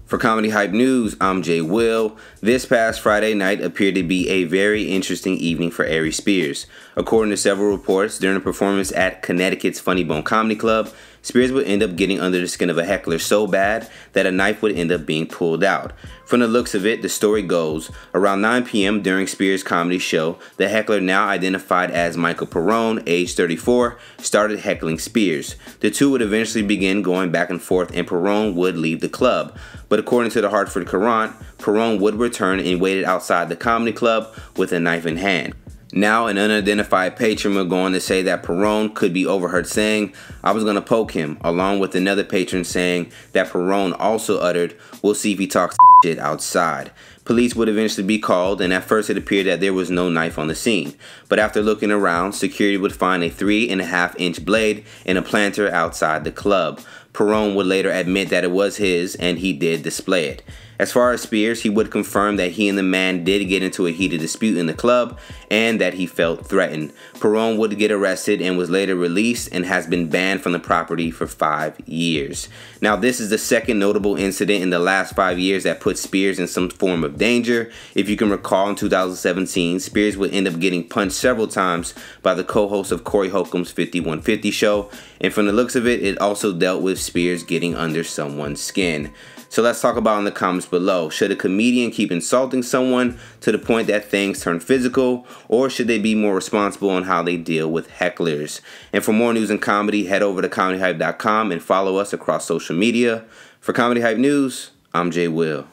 For Comedy Hype News, I'm Jay Will. This past Friday night appeared to be a very interesting evening for Aries Spears. According to several reports, during a performance at Connecticut's Funny Bone Comedy Club, Spears would end up getting under the skin of a heckler so bad that a knife would end up being pulled out. From the looks of it, the story goes, around 9 p.m. during Spears' comedy show, the heckler, now identified as Michael Perrone, age 34, started heckling Spears. The two would eventually begin going back and forth and Perrone would leave the club. But according to the Hartford Courant, Perrone would return and waited outside the comedy club with a knife in hand. Now, an unidentified patron would go on to say that Perrone could be overheard saying, "I was gonna poke him," along with another patron saying that Perrone also uttered, "We'll see if he talks shit outside." Police would eventually be called, and at first it appeared that there was no knife on the scene. But after looking around, security would find a 3.5-inch blade in a planter outside the club. Perrone would later admit that it was his, and he did display it. As far as Spears, he would confirm that he and the man did get into a heated dispute in the club and that he felt threatened. Perrone would get arrested and was later released and has been banned from the property for 5 years. Now, this is the second notable incident in the last 5 years that put Spears in some form of danger. If you can recall, in 2017, Spears would end up getting punched several times by the co-host of Corey Holcomb's 5150 show, and from the looks of it, it also dealt with Spears getting under someone's skin. So let's talk about in the comments below. Should a comedian keep insulting someone to the point that things turn physical, or should they be more responsible on how they deal with hecklers? And for more news and comedy, head over to comedyhype.com and follow us across social media. For Comedy Hype News, I'm Jay Will.